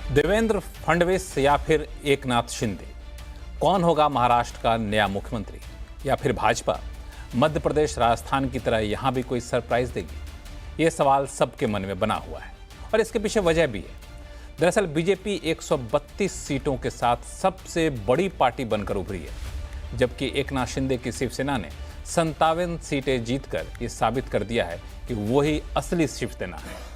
देवेंद्र फडणवीस या फिर एकनाथ शिंदे, कौन होगा महाराष्ट्र का नया मुख्यमंत्री? या फिर भाजपा मध्य प्रदेश राजस्थान की तरह यहां भी कोई सरप्राइज देगी? ये सवाल सबके मन में बना हुआ है और इसके पीछे वजह भी है। दरअसल बीजेपी 132 सीटों के साथ सबसे बड़ी पार्टी बनकर उभरी है, जबकि एकनाथ शिंदे की शिवसेना ने 57 सीटें जीतकर ये साबित कर दिया है कि वही असली शिवसेना है।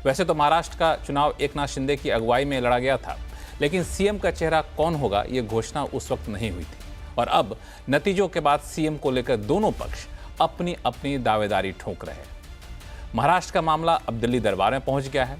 वैसे तो महाराष्ट्र का चुनाव एकनाथ शिंदे की अगुवाई में लड़ा गया था, लेकिन सीएम का चेहरा कौन होगा ये घोषणा उस वक्त नहीं हुई थी और अब नतीजों के बाद सीएम को लेकर दोनों पक्ष अपनी अपनी दावेदारी ठोक रहे हैं। महाराष्ट्र का मामला अब दिल्ली दरबार में पहुंच गया है।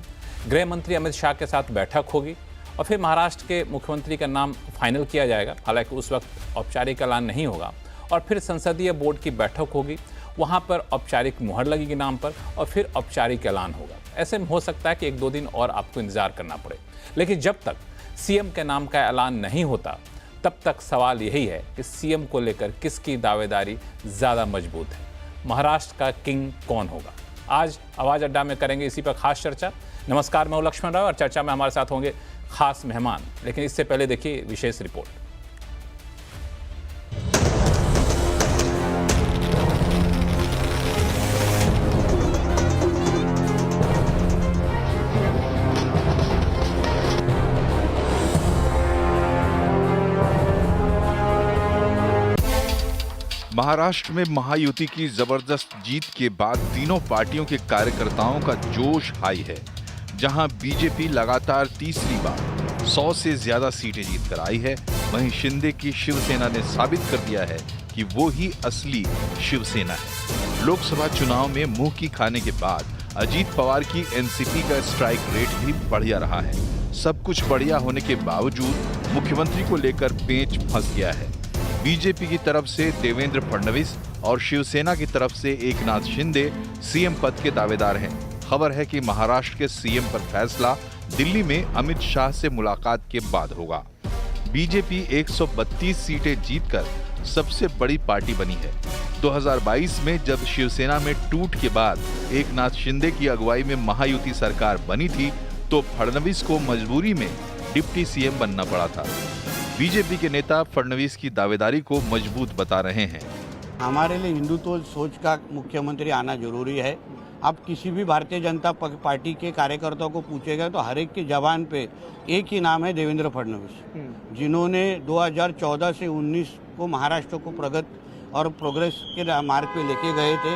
गृह मंत्री अमित शाह के साथ बैठक होगी और फिर महाराष्ट्र के मुख्यमंत्री का नाम फाइनल किया जाएगा। हालांकि उस वक्त औपचारिक ऐलान नहीं होगा और फिर संसदीय बोर्ड की बैठक होगी, वहां पर औपचारिक मुहर लगेगी नाम पर और फिर औपचारिक ऐलान होगा। ऐसे में हो सकता है कि 1-2 दिन और आपको इंतजार करना पड़े, लेकिन जब तक सीएम के नाम का ऐलान नहीं होता तब तक सवाल यही है कि सीएम को लेकर किसकी दावेदारी ज़्यादा मजबूत है। महाराष्ट्र का किंग कौन होगा? आज आवाज़ अड्डा में करेंगे इसी पर खास चर्चा। नमस्कार, मैं हूं लक्ष्मण राव और चर्चा में हमारे साथ होंगे खास मेहमान, लेकिन इससे पहले देखिए विशेष रिपोर्ट। महाराष्ट्र में महायुति की जबरदस्त जीत के बाद तीनों पार्टियों के कार्यकर्ताओं का जोश हाई है। जहां बीजेपी लगातार तीसरी बार 100 से ज्यादा सीटें जीतकर आई है, वहीं शिंदे की शिवसेना ने साबित कर दिया है कि वो ही असली शिवसेना है। लोकसभा चुनाव में मुंह की खाने के बाद अजीत पवार की एनसीपी का स्ट्राइक रेट भी बढ़िया रहा है। सब कुछ बढ़िया होने के बावजूद मुख्यमंत्री को लेकर पेंच फंस गया है। बीजेपी की तरफ से देवेंद्र फडणवीस और शिवसेना की तरफ से एकनाथ शिंदे सीएम पद के दावेदार हैं। खबर है कि महाराष्ट्र के सीएम पर फैसला दिल्ली में अमित शाह से मुलाकात के बाद होगा। बीजेपी 132 सीटें जीतकर सबसे बड़ी पार्टी बनी है। 2022 में जब शिवसेना में टूट के बाद एकनाथ शिंदे की अगुवाई में महायुति सरकार बनी थी तो फडणवीस को मजबूरी में डिप्टी सीएम बनना पड़ा था। बीजेपी के नेता फडणवीस की दावेदारी को मजबूत बता रहे हैं। हमारे लिए हिंदुत्व सोच का मुख्यमंत्री आना जरूरी है। अब किसी भी भारतीय जनता पार्टी के कार्यकर्ताओं को पूछेगा तो हर एक की जबान पे एक ही नाम है, देवेंद्र फडणवीस, जिन्होंने 2014 से 19 को महाराष्ट्र को प्रगत और प्रोग्रेस के मार्ग पे लेके गए थे।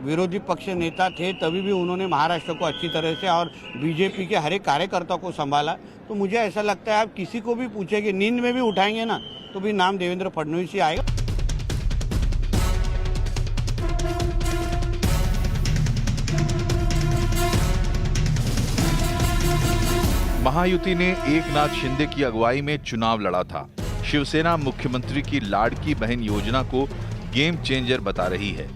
विरोधी पक्ष नेता थे तभी भी उन्होंने महाराष्ट्र को अच्छी तरह से और बीजेपी के हर एक कार्यकर्ता को संभाला। तो मुझे ऐसा लगता है आप किसी को भी पूछेंगे, नींद में भी उठाएंगे ना तो भी नाम देवेंद्र फडणवीस ही आएगा। महायुति ने एकनाथ शिंदे की अगुवाई में चुनाव लड़ा था। शिवसेना मुख्यमंत्री की लाडकी बहन योजना को गेम चेंजर बता रही है।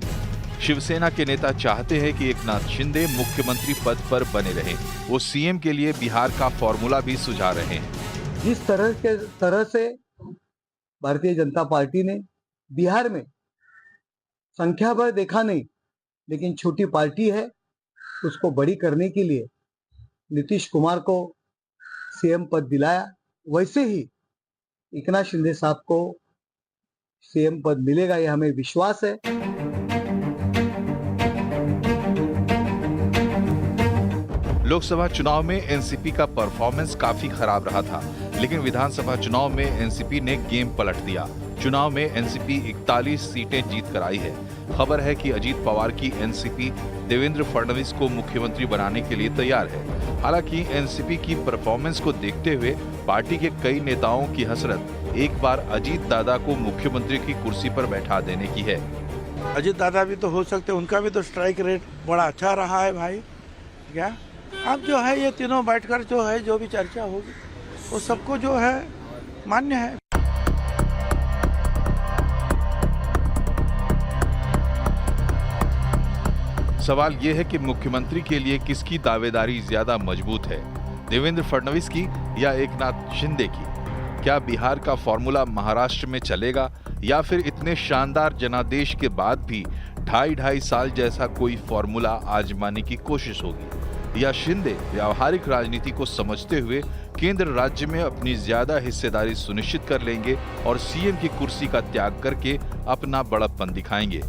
शिवसेना के नेता चाहते हैं कि एकनाथ शिंदे मुख्यमंत्री पद पर बने रहें। वो सीएम के लिए बिहार का फॉर्मूला भी सुझा रहे हैं। जिस तरह से भारतीय जनता पार्टी ने बिहार में संख्या बल देखा नहीं, लेकिन छोटी पार्टी है, उसको बड़ी करने के लिए नीतीश कुमार को सीएम पद दिलाया, वैसे ही एकनाथ शिंदे साहब को सीएम पद मिलेगा, यह हमें विश्वास है। लोकसभा चुनाव में एनसीपी का परफॉर्मेंस काफी खराब रहा था, लेकिन विधानसभा चुनाव में एनसीपी ने गेम पलट दिया। चुनाव में एनसीपी 41 सीटें जीत कर आई है। खबर है कि अजीत पवार की एनसीपी देवेंद्र फडणवीस को मुख्यमंत्री बनाने के लिए तैयार है। हालांकि एनसीपी की परफॉर्मेंस को देखते हुए पार्टी के कई नेताओं की हसरत एक बार अजीत दादा को मुख्यमंत्री की कुर्सी पर बैठा देने की है। अजीत दादा भी तो हो सकते, उनका भी तो स्ट्राइक रेट बड़ा अच्छा रहा है भाई। क्या अब जो है ये तीनों बैठकर जो है जो भी चर्चा होगी वो सबको जो है मान्य है। सवाल ये है कि मुख्यमंत्री के लिए किसकी दावेदारी ज्यादा मजबूत है, देवेंद्र फडणवीस की या एकनाथ शिंदे की? क्या बिहार का फॉर्मूला महाराष्ट्र में चलेगा या फिर इतने शानदार जनादेश के बाद भी 2.5 साल जैसा कोई फॉर्मूला आजमाने की कोशिश होगी? या शिंदे व्यावहारिक राजनीति को समझते हुए केंद्र राज्य में अपनी ज्यादा हिस्सेदारी सुनिश्चित कर लेंगे और सीएम की कुर्सी का त्याग करके अपना बड़प्पन दिखाएंगे।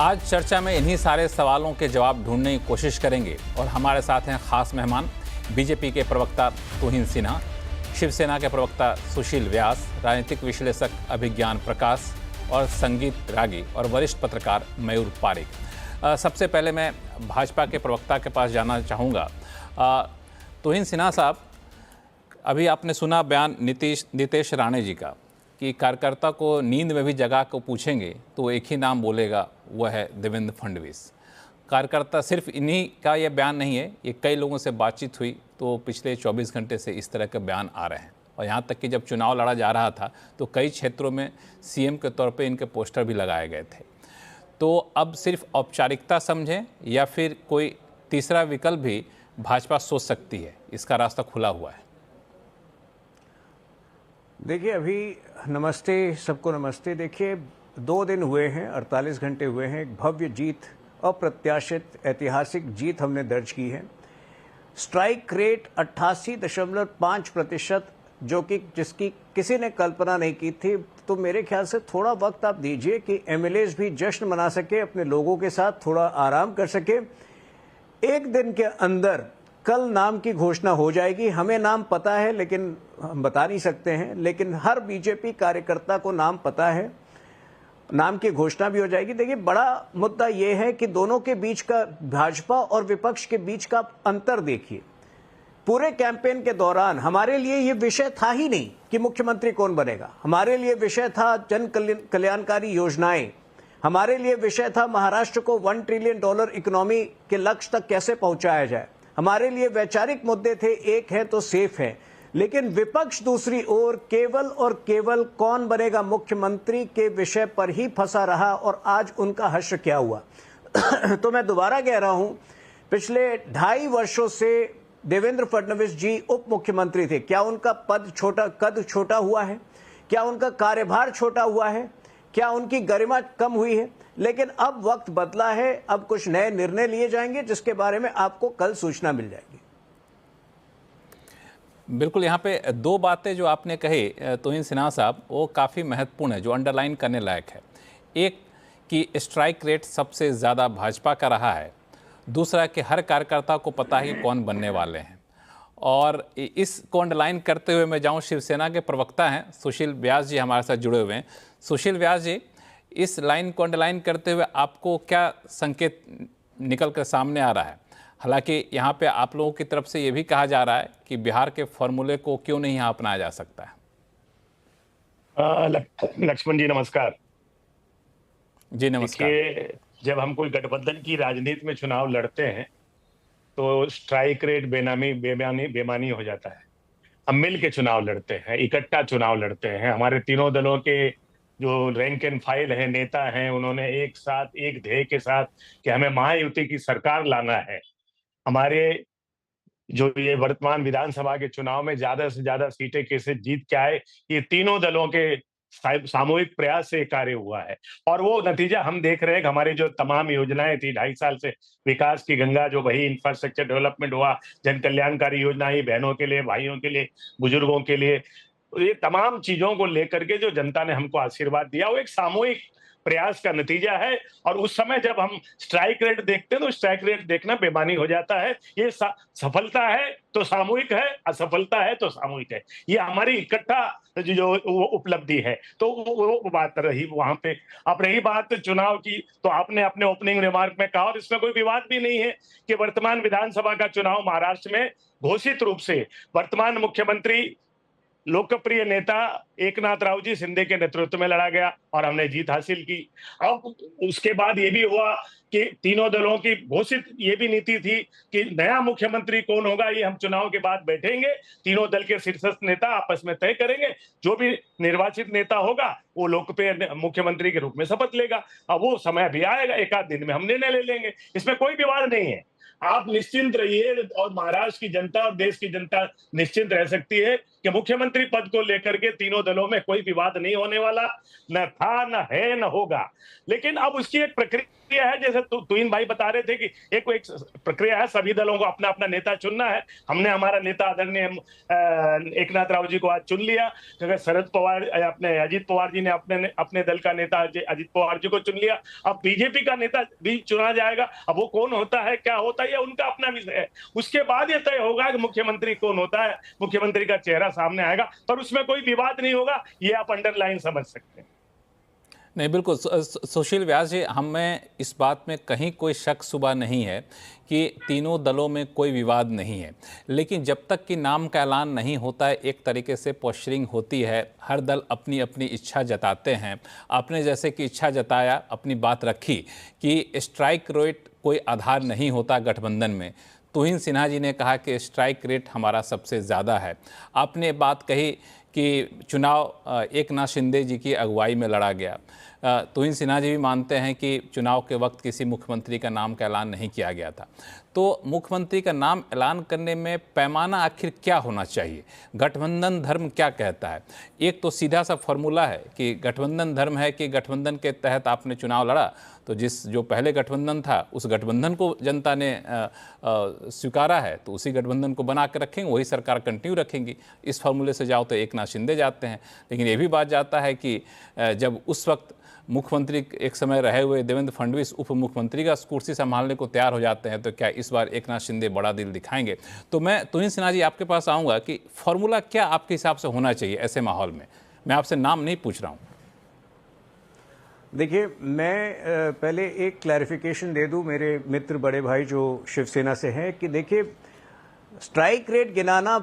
आज चर्चा में इन्हीं सारे सवालों के जवाब ढूंढने की कोशिश करेंगे और हमारे साथ हैं खास मेहमान, बीजेपी के प्रवक्ता तुहिन सिन्हा, शिवसेना के प्रवक्ता सुशील व्यास, राजनीतिक विश्लेषक अभिज्ञान प्रकाश और संगीत रागी और वरिष्ठ पत्रकार मयूर पारिक। सबसे पहले मैं भाजपा के प्रवक्ता के पास जाना चाहूँगा। तुहिन सिन्हा साहब, अभी आपने सुना बयान नीतीश राणे जी का कि कार्यकर्ता को नींद में भी जगा को पूछेंगे तो एक ही नाम बोलेगा, वह है देवेंद्र फडणवीस। कार्यकर्ता सिर्फ इन्हीं का यह बयान नहीं है, ये कई लोगों से बातचीत हुई तो पिछले 24 घंटे से इस तरह के बयान आ रहे हैं और यहाँ तक कि जब चुनाव लड़ा जा रहा था तो कई क्षेत्रों में सीएम के तौर पे इनके पोस्टर भी लगाए गए थे। तो अब सिर्फ औपचारिकता समझें या फिर कोई तीसरा विकल्प भी भाजपा सोच सकती है, इसका रास्ता खुला हुआ है? देखिए, अभी नमस्ते सबको नमस्ते। देखिए, 2 दिन हुए हैं, 48 घंटे हुए हैं, एक भव्य जीत, अप्रत्याशित ऐतिहासिक जीत हमने दर्ज की है। स्ट्राइक रेट 88.5%, जो कि जिसकी किसी ने कल्पना नहीं की थी। तो मेरे ख्याल से थोड़ा वक्त आप दीजिए कि एमएलएज भी जश्न मना सके, अपने लोगों के साथ थोड़ा आराम कर सके। एक दिन के अंदर कल नाम की घोषणा हो जाएगी। हमें नाम पता है लेकिन हम बता नहीं सकते हैं, लेकिन हर बीजेपी कार्यकर्ता को नाम पता है, नाम की घोषणा भी हो जाएगी। देखिए, बड़ा मुद्दा यह है कि दोनों के बीच का, भाजपा और विपक्ष के बीच का अंतर देखिए। पूरे कैंपेन के दौरान हमारे लिए यह विषय था ही नहीं कि मुख्यमंत्री कौन बनेगा। हमारे लिए विषय था जन कल्याणकारी योजनाएं, हमारे लिए विषय था महाराष्ट्र को $1 ट्रिलियन इकोनॉमी के लक्ष्य तक कैसे पहुंचाया जाए। हमारे लिए वैचारिक मुद्दे थे, एक है तो सेफ है। लेकिन विपक्ष दूसरी ओर केवल और केवल कौन बनेगा मुख्यमंत्री के विषय पर ही फंसा रहा और आज उनका हश्र क्या हुआ। तो मैं दोबारा कह रहा हूं, पिछले 2.5 वर्षों से देवेंद्र फडणवीस जी उप मुख्यमंत्री थे। क्या उनका कद छोटा हुआ है? क्या उनका कार्यभार छोटा हुआ है? क्या उनकी गरिमा कम हुई है? लेकिन अब वक्त बदला है, अब कुछ नए निर्णय लिए जाएंगे जिसके बारे में आपको कल सूचना मिल जाएगी। बिल्कुल, यहाँ पे 2 बातें जो आपने कही तुहिन सिन्हा साहब, वो काफ़ी महत्वपूर्ण है, जो अंडरलाइन करने लायक है। एक कि स्ट्राइक रेट सबसे ज़्यादा भाजपा का रहा है, दूसरा कि हर कार्यकर्ता को पता है कि कौन बनने वाले हैं। और इसको अंडरलाइन करते हुए मैं जाऊँ, शिवसेना के प्रवक्ता हैं सुशील व्यास जी हमारे साथ जुड़े हुए हैं। सुशील व्यास जी, इस लाइन को अंडरलाइन करते हुए आपको क्या संकेत निकल कर सामने आ रहा है? हालांकि यहाँ पे आप लोगों की तरफ से ये भी कहा जा रहा है कि बिहार के फॉर्मूले को क्यों नहीं यहाँ अपनाया जा सकता है। लक्ष्मण जी नमस्कार। जी नमस्कार। देखिए, जब हम कोई गठबंधन की राजनीति में चुनाव लड़ते हैं तो स्ट्राइक रेट बेमानी हो जाता है। हम मिल के चुनाव लड़ते हैं, इकट्ठा चुनाव लड़ते हैं। हमारे तीनों दलों के जो रैंक एंड फाइल है, नेता हैं, उन्होंने एक साथ एक ध्येय के साथ कि हमें महायुति की सरकार लाना है। हमारे जो ये वर्तमान विधानसभा के चुनाव में ज्यादा से ज्यादा सीटें कैसे जीत के आए, ये तीनों दलों के सामूहिक प्रयास से कार्य हुआ है। और वो नतीजा हम देख रहे हैं कि हमारी जो तमाम योजनाएं थी 2.5 साल से, विकास की गंगा जो वही इंफ्रास्ट्रक्चर डेवलपमेंट हुआ, जन कल्याणकारी योजनाएं बहनों के लिए, भाइयों के लिए, बुजुर्गों के लिए, ये तमाम चीजों को लेकर के जो जनता ने हमको आशीर्वाद दिया, वो एक सामूहिक प्रयास का नतीजा है। और उस समय जब हम स्ट्राइक रेट देखते हैं तो स्ट्राइक रेट देखना बेमानी हो जाता है। ये सफलता है तो सामूहिक है, असफलता है तो सामूहिक है। ये हमारी इकट्ठा जो उपलब्धि है। तो वो बात रही वहां पे। अब रही बात चुनाव की, तो आपने अपने ओपनिंग रिमार्क में कहा, और इसमें कोई विवाद भी नहीं है कि वर्तमान विधानसभा का चुनाव महाराष्ट्र में घोषित रूप से वर्तमान मुख्यमंत्री लोकप्रिय नेता एकनाथ रावजी शिंदे के नेतृत्व में लड़ा गया और हमने जीत हासिल की। अब उसके बाद ये भी हुआ कि तीनों दलों की घोषित ये भी नीति थी कि नया मुख्यमंत्री कौन होगा ये हम चुनाव के बाद बैठेंगे, तीनों दल के शीर्षस्थ नेता आपस में तय करेंगे, जो भी निर्वाचित नेता होगा वो लोकप्रिय मुख्यमंत्री के रूप में शपथ लेगा। अब वो समय भी आएगा, 1 आध दिन में हम निर्णय ले लेंगे, इसमें कोई विवाद नहीं है। आप निश्चिंत रहिए और महाराष्ट्र की जनता और देश की जनता निश्चिंत रह सकती है कि मुख्यमंत्री पद को लेकर के तीनों दलों में कोई विवाद नहीं होने वाला, न था, न है, न होगा। लेकिन अब उसकी एक प्रक्रिया है, जैसे तुहिन भाई बता रहे थे कि एक प्रक्रिया है, सभी दलों को अपना अपना नेता चुनना है। हमने हमारा नेता आदरणीय एकनाथ राव जी को आज चुन लिया, क्योंकि शरद पवार अपने अजीत पवार जी ने अपने दल का नेता अजीत पवार जी को चुन लिया। अब बीजेपी का नेता भी चुना जाएगा। अब वो कौन होता है, क्या होता है, ये उनका अपना विषय है। उसके बाद ये तय होगा कि मुख्यमंत्री कौन होता है, मुख्यमंत्री का चेहरा सामने आएगा, पर उसमें कोई विवाद नहीं होगा, ये आप अंडरलाइन समझ सकते हैं। नहीं, बिल्कुल सुशील व्यास जी, हमें इस बात में कहीं कोई शक शुबा नहीं है कि तीनों दलों में कोई विवाद नहीं है, लेकिन जब तक कि नाम का ऐलान नहीं होता है, एक तरीके से पोस्चरिंग होती है, हर दल अपनी अपनी इच्छा जताते हैं। आपने जैसे कि इच्छा जताया, अपनी बात रखी कि स्ट्राइक रेट कोई आधार नहीं होता गठबंधन में। तुहिन सिन्हा जी ने कहा कि स्ट्राइक रेट हमारा सबसे ज़्यादा है। आपने बात कही कि चुनाव एकनाथ शिंदे जी की अगुवाई में लड़ा गया। तुहिन सिन्हा जी भी मानते हैं कि चुनाव के वक्त किसी मुख्यमंत्री का नाम का ऐलान नहीं किया गया था। तो मुख्यमंत्री का नाम ऐलान करने में पैमाना आखिर क्या होना चाहिए? गठबंधन धर्म क्या कहता है? एक तो सीधा सा फॉर्मूला है कि गठबंधन धर्म है कि गठबंधन के तहत आपने चुनाव लड़ा, तो जो पहले गठबंधन था उस गठबंधन को जनता ने स्वीकारा है, तो उसी गठबंधन को बना के रखेंगे, वही सरकार कंटिन्यू रखेंगी। इस फार्मूले से जाओ तो एकनाथ शिंदे जाते हैं। लेकिन ये भी बात जाता है कि जब उस वक्त मुख्यमंत्री एक समय रहे हुए देवेंद्र फडणवीस उप मुख्यमंत्री का कुर्सी संभालने को तैयार हो जाते हैं, तो क्या इस बार एकनाथ शिंदे बड़ा दिल दिखाएंगे? तो मैं तुहिन सिन्हा जी आपके पास आऊँगा कि फॉर्मूला क्या आपके हिसाब से होना चाहिए ऐसे माहौल में? मैं आपसे नाम नहीं पूछ रहा हूँ। देखिए, मैं पहले एक क्लैरिफिकेशन दे दूं मेरे मित्र बड़े भाई जो शिवसेना से हैं कि देखिए, स्ट्राइक रेट गिनाना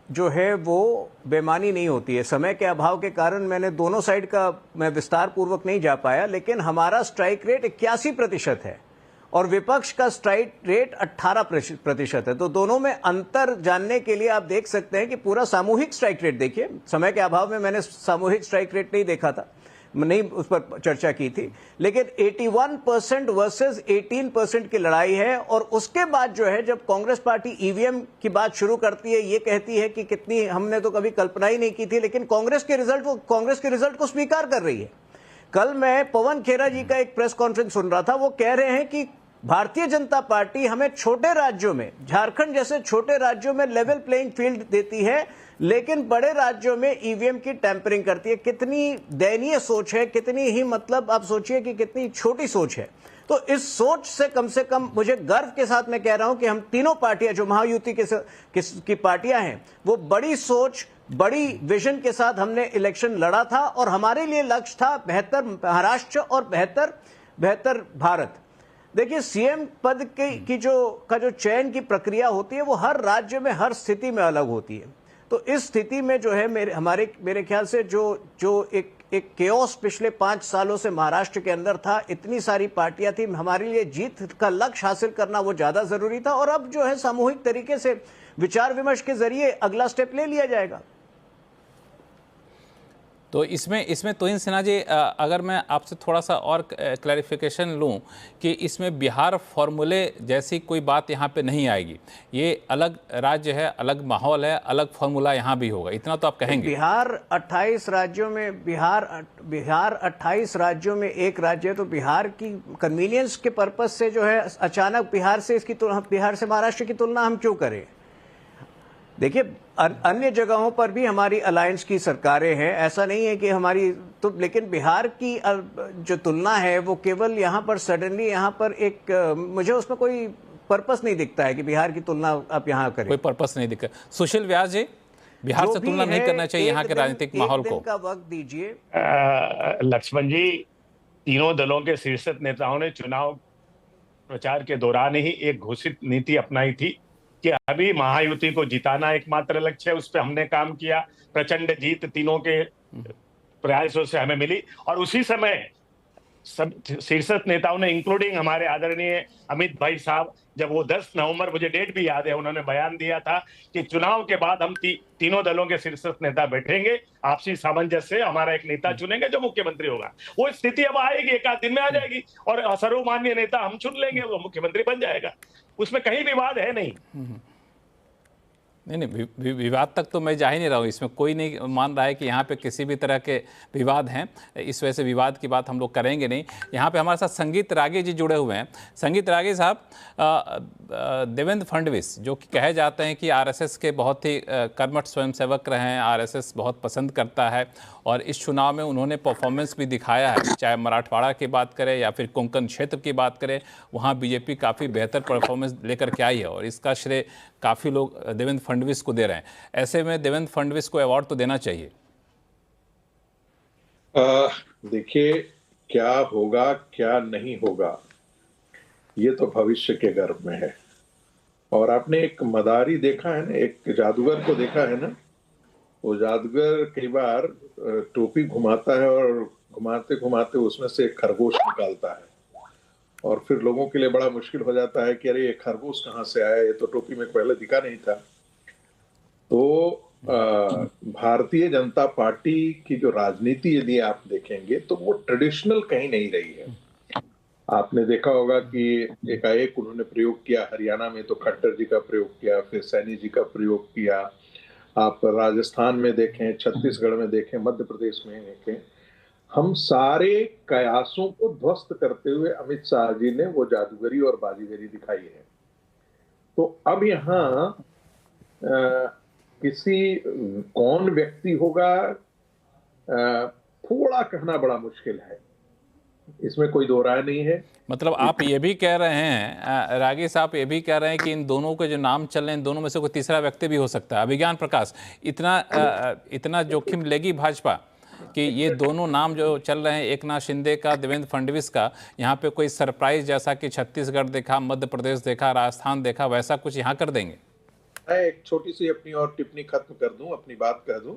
जो है वो बेमानी नहीं होती है। समय के अभाव के कारण मैंने दोनों साइड का मैं विस्तार पूर्वक नहीं जा पाया, लेकिन हमारा स्ट्राइक रेट 81% है और विपक्ष का स्ट्राइक रेट 18% है। तो दोनों में अंतर जानने के लिए आप देख सकते हैं कि पूरा सामूहिक स्ट्राइक रेट देखिए। समय के अभाव में मैंने सामूहिक स्ट्राइक रेट नहीं देखा था, नहीं उस पर चर्चा की थी, लेकिन 81% वर्सेस 18% की लड़ाई है। और उसके बाद जो है, जब कांग्रेस पार्टी ईवीएम की बात शुरू करती है, ये कहती है कि कितनी हमने तो कभी कल्पना ही नहीं की थी, लेकिन कांग्रेस के रिजल्ट को स्वीकार कर रही है। कल मैं पवन खेरा जी का एक प्रेस कॉन्फ्रेंस सुन रहा था, वो कह रहे हैं कि भारतीय जनता पार्टी हमें छोटे राज्यों में, झारखंड जैसे छोटे राज्यों में लेवल प्लेइंग फील्ड देती है, लेकिन बड़े राज्यों में ईवीएम की टैंपरिंग करती है। कितनी दयनीय सोच है, कितनी ही मतलब आप सोचिए कि कितनी छोटी सोच है। तो इस सोच से कम मुझे गर्व के साथ मैं कह रहा हूं कि हम तीनों पार्टियां जो महायुति की पार्टियां हैं, वो बड़ी सोच, बड़ी विजन के साथ हमने इलेक्शन लड़ा था और हमारे लिए लक्ष्य था बेहतर महाराष्ट्र और बेहतर भारत। देखिए, सीएम पद की जो चयन की प्रक्रिया होती है वो हर राज्य में हर स्थिति में अलग होती है। तो इस स्थिति में जो है मेरे ख्याल से जो एक केओस पिछले 5 सालों से महाराष्ट्र के अंदर था, इतनी सारी पार्टियां थी, हमारे लिए जीत का लक्ष्य हासिल करना वो ज्यादा जरूरी था। और अब जो है सामूहिक तरीके से विचार विमर्श के जरिए अगला स्टेप ले लिया जाएगा। तो इसमें तुहिन सिन्हा जी, अगर मैं आपसे थोड़ा सा और क्लैरिफिकेशन लूं कि इसमें बिहार फॉर्मूले जैसी कोई बात यहाँ पे नहीं आएगी, ये अलग राज्य है, अलग माहौल है, अलग फॉर्मूला यहाँ भी होगा, इतना तो आप कहेंगे? बिहार 28 राज्यों में बिहार 28 राज्यों में एक राज्य है, तो बिहार की कन्वीनियंस के पर्पज से जो है अचानक बिहार से महाराष्ट्र की तुलना हम क्यों करें? देखिए, अन्य जगहों पर भी हमारी अलायंस की सरकारें हैं, ऐसा नहीं है कि हमारी तो, लेकिन बिहार की जो तुलना है वो केवल यहाँ पर सडनली यहाँ पर मुझे उसमें कोई पर्पस नहीं दिखता है कि बिहार की तुलना आप यहाँ करें। कोई पर्पस नहीं दिखता। सुशील व्यास जी, बिहार से तुलना नहीं करना चाहिए यहाँ के राजनीतिक माहौल को? का वक्त दीजिए लक्ष्मण जी, तीनों दलों के शीर्ष नेताओं ने चुनाव प्रचार के दौरान ही एक घोषित नीति अपनाई थी कि अभी महायुति को जिताना एकमात्र लक्ष्य है। उस पर हमने काम किया। प्रचंड जीत तीनों के प्रयासों से हमें मिली और उसी समय सब शीर्ष नेताओं ने, इंक्लूडिंग हमारे आदरणीय अमित भाई साहब, जब वो 10 नवंबर, मुझे डेट भी याद है, उन्होंने बयान दिया था कि चुनाव के बाद हम तीनों दलों के शीर्ष नेता बैठेंगे, आपसी सामंजस्य से हमारा एक नेता चुनेंगे जो मुख्यमंत्री होगा। वो स्थिति अब आएगी, एक आध दिन में आ जाएगी और सर्वमान्य नेता हम चुन लेंगे, वो मुख्यमंत्री बन जाएगा। उसमें कहीं विवाद है नहीं। नहीं, विवाद तक तो मैं जा ही नहीं रहा हूँ। इसमें कोई नहीं मान रहा है कि यहाँ पे किसी भी तरह के विवाद हैं। इस वजह से विवाद की बात हम लोग करेंगे नहीं। यहाँ पे हमारे साथ संगीत रागी जी जुड़े हुए हैं। संगीत रागी साहब, देवेंद्र फडणवीस जो कि कहे जाते हैं कि आरएसएस के बहुत ही कर्मठ स्वयंसेवक रहे हैं, आरएसएस बहुत पसंद करता है और इस चुनाव में उन्होंने परफॉर्मेंस भी दिखाया है। चाहे मराठवाड़ा की बात करें या फिर कोंकण क्षेत्र की बात करें, वहाँ बीजेपी काफ़ी बेहतर परफॉर्मेंस लेकर के आई है और इसका श्रेय काफ़ी लोग देवेंद्र फडणवीस को दे रहे हैं। ऐसे में देवेंद्र फडणवीस को अवार्ड तो देना चाहिए। देखिए, क्या होगा क्या नहीं होगा ये तो भविष्य के गर्भ में है। और आपने एक मदारी देखा है ना, एक जादूगर को देखा है ना, वो जादूगर कई बार टोपी घुमाता है और घुमाते घुमाते उसमें से एक खरगोश निकालता है और फिर लोगों के लिए बड़ा मुश्किल हो जाता है कि अरे ये खरगोश कहाँ से आया, ये तो टोपी में पहले दिखा नहीं था। तो भारतीय जनता पार्टी की जो राजनीति यदि आप देखेंगे तो वो ट्रेडिशनल कहीं नहीं रही है। आपने देखा होगा कि एकाएक उन्होंने प्रयोग किया, हरियाणा में तो खट्टर जी का प्रयोग किया, फिर सैनी जी का प्रयोग किया। आप राजस्थान में देखें, छत्तीसगढ़ में देखें, मध्य प्रदेश में देखें, हम सारे कयासों को ध्वस्त करते हुए अमित शाह जी ने वो जादूगरी और बाजीगरी दिखाई है। तो अब यहाँ किसी कौन व्यक्ति होगा थोड़ा कहना बड़ा मुश्किल है, इसमें कोई दो राय नहीं है। मतलब आप ये भी कह रहे हैं, रागी साहब ये भी कह रहे हैं कि इन दोनों के जो नाम चल रहे हैं, इन दोनों में से कोई तीसरा व्यक्ति भी हो सकता है। अभिज्ञान प्रकाश, इतना जोखिम लेगी भाजपा कि ये दोनों नाम जो चल रहे हैं, एकनाथ शिंदे का, देवेंद्र फडणवीस का, यहाँ पे कोई सरप्राइज जैसा कि छत्तीसगढ़ देखा, मध्य प्रदेश देखा, राजस्थान देखा, वैसा कुछ यहाँ कर देंगे? मैं एक छोटी सी अपनी और टिप्पणी खत्म कर दूं, अपनी बात कह दूं।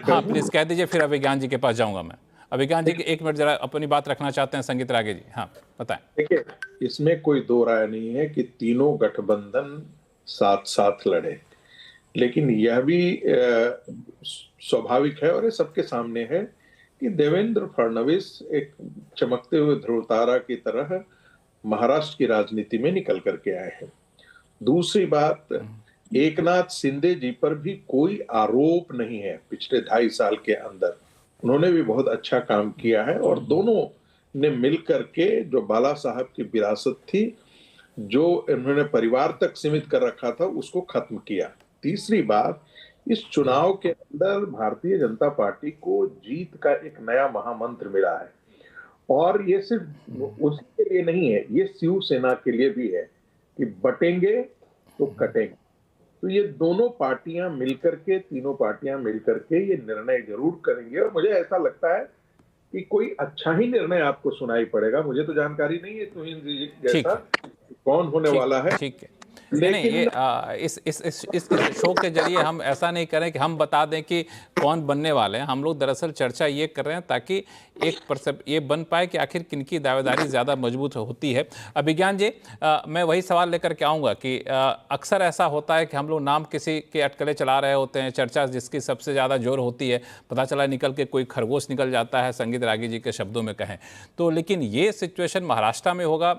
हाँ प्लीज कह दीजिए, फिर अभिज्ञान जी के पास जाऊंगा मैं। अभिज्ञान जी एक मिनट जरा अपनी बात रखना चाहते हैं संगीत रागे जी। हाँ बताएं। देखिए, इसमें कोई दो राय नहीं है कि तीनों गठबंधन साथ साथ लड़े, लेकिन यह भी स्वाभाविक है और ये सबके सामने है कि देवेंद्र फडणवीस एक चमकते हुए ध्रुव तारा की तरह महाराष्ट्र की राजनीति में निकल करके आए हैं। दूसरी बात, एकनाथ शिंदे जी पर भी कोई आरोप नहीं है। पिछले 2.5 साल के अंदर उन्होंने भी बहुत अच्छा काम किया है और दोनों ने मिलकर के जो बाला साहब की विरासत थी, जो इन्होंने परिवार तक सीमित कर रखा था, उसको खत्म किया। तीसरी बात, इस चुनाव के अंदर भारतीय जनता पार्टी को जीत का एक नया महामंत्र मिला है और ये सिर्फ उसके लिए नहीं है, ये शिवसेना के लिए भी है कि बटेंगे तो कटेंगे। तो ये दोनों पार्टियां मिलकर के, तीनों पार्टियां मिलकर के ये निर्णय जरूर करेंगे और मुझे ऐसा लगता है कि कोई अच्छा ही निर्णय आपको सुनाई पड़ेगा। मुझे तो जानकारी नहीं है तुहिन जी जैसा कौन होने वाला है। ठीक है, नहीं ये इस शो के जरिए हम ऐसा नहीं करें कि हम बता दें कि कौन बनने वाले हैं। हम लोग दरअसल चर्चा ये कर रहे हैं ताकि एक ये बन पाए कि आखिर किनकी दावेदारी ज़्यादा मजबूत होती है। अभिज्ञान जी, मैं वही सवाल लेकर के आऊँगा कि अक्सर ऐसा होता है कि हम लोग नाम किसी के अटकले चला रहे होते हैं, चर्चा जिसकी सबसे ज़्यादा जोर होती है, पता चला निकल के कोई खरगोश निकल जाता है, संगीत रागी जी के शब्दों में कहें तो। लेकिन ये सिचुएशन महाराष्ट्र में होगा,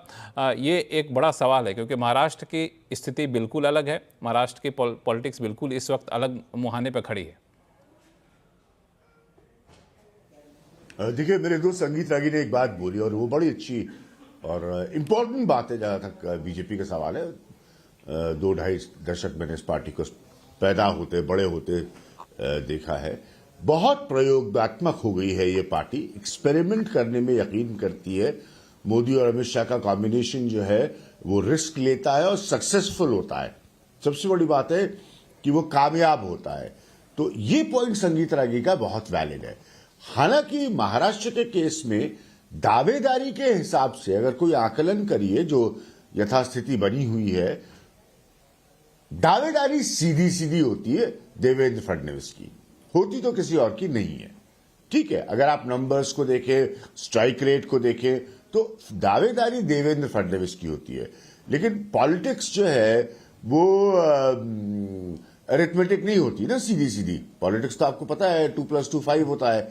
ये एक बड़ा सवाल है क्योंकि महाराष्ट्र की स्थिति बिल्कुल अलग है। महाराष्ट्र की पॉलिटिक्स बिल्कुल इस वक्त अलग मुहाने पर खड़ी है। देखिए, मेरे दोस्त संगीत रागी ने एक बात बोली और वो बड़ी अच्छी और इम्पोर्टेंट बात है जहां तक बीजेपी का सवाल है। 2-2.5 दशक मैंने इस पार्टी को पैदा होते बड़े होते देखा है। बहुत प्रयोगात्मक हो गई है ये पार्टी, एक्सपेरिमेंट करने में यकीन करती है। मोदी और अमित शाह का कॉम्बिनेशन जो है वो रिस्क लेता है और सक्सेसफुल होता है। सबसे बड़ी बात है कि वो कामयाब होता है। तो ये पॉइंट संगीत रागी का बहुत वैलिड है। हालांकि महाराष्ट्र के केस में दावेदारी के हिसाब से अगर कोई आकलन करिए जो यथास्थिति बनी हुई है, दावेदारी सीधी सीधी होती है देवेंद्र फडणवीस की, होती तो किसी और की नहीं है। ठीक है, अगर आप नंबर्स को देखें, स्ट्राइक रेट को देखें तो दावेदारी देवेंद्र फडणवीस की होती है। लेकिन पॉलिटिक्स जो है वो अरिथमेटिक नहीं होती ना सीधी सीधी। पॉलिटिक्स तो आपको पता है 2+2 5 होता है।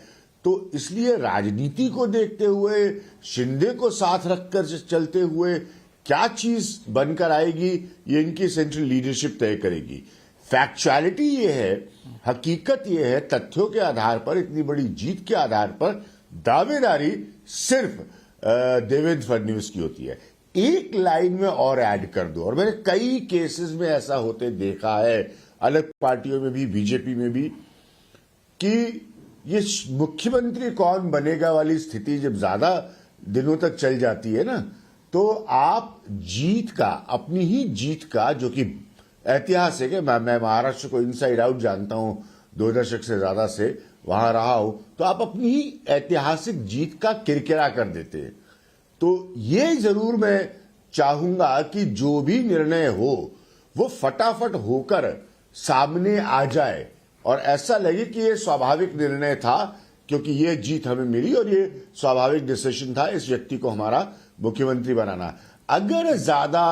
तो इसलिए राजनीति को देखते हुए, शिंदे को साथ रखकर चलते हुए क्या चीज बनकर आएगी ये इनकी सेंट्रल लीडरशिप तय करेगी। फैक्चुअलिटी ये है, हकीकत ये है, तथ्यों के आधार पर, इतनी बड़ी जीत के आधार पर दावेदारी सिर्फ देवेंद्र फडणवीस की होती है। एक लाइन में और ऐड कर दो, और मैंने कई केसेस में ऐसा होते देखा है, अलग पार्टियों में भी, बीजेपी में भी, कि ये मुख्यमंत्री कौन बनेगा वाली स्थिति जब ज्यादा दिनों तक चल जाती है ना, तो आप जीत का, अपनी ही जीत का, जो कि ऐतिहासिक है, मैं महाराष्ट्र को इनसाइड आउट जानता हूं, 2 दशक से ज्यादा से वहां रहा हूं, तो आप अपनी ही ऐतिहासिक जीत का किरकिरा कर देते हैं। तो ये जरूर मैं चाहूंगा कि जो भी निर्णय हो वो फटाफट होकर सामने आ जाए और ऐसा लगे कि ये स्वाभाविक निर्णय था, क्योंकि ये जीत हमें मिली और ये स्वाभाविक डिसीजन था इस व्यक्ति को हमारा मुख्यमंत्री बनाना। अगर ज्यादा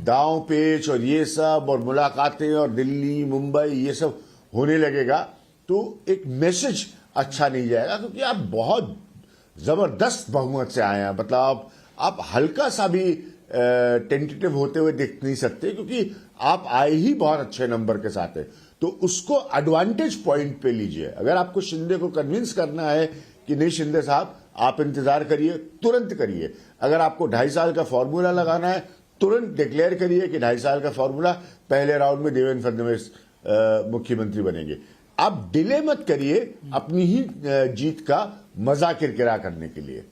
दांव पेच और ये सब और मुलाकातें और दिल्ली मुंबई ये सब होने लगेगा तो एक मैसेज अच्छा नहीं जाएगा, क्योंकि आप बहुत जबरदस्त बहुमत से आए हैं। मतलब आप हल्का सा भी टेंटेटिव होते हुए देख नहीं सकते, क्योंकि आप आए ही बहुत अच्छे नंबर के साथ है। तो उसको एडवांटेज पॉइंट पे लीजिए। अगर आपको शिंदे को कन्विंस करना है कि नहीं शिंदे साहब आप इंतजार करिए, तुरंत करिए। अगर आपको 2.5 साल का फॉर्मूला लगाना है, तुरंत डिक्लेयर करिए कि 2.5 साल का फॉर्मूला, पहले राउंड में देवेंद्र फडणवीस मुख्यमंत्री बनेंगे। आप डिले मत करिए अपनी ही जीत का मजा किरकिरा करने के लिए।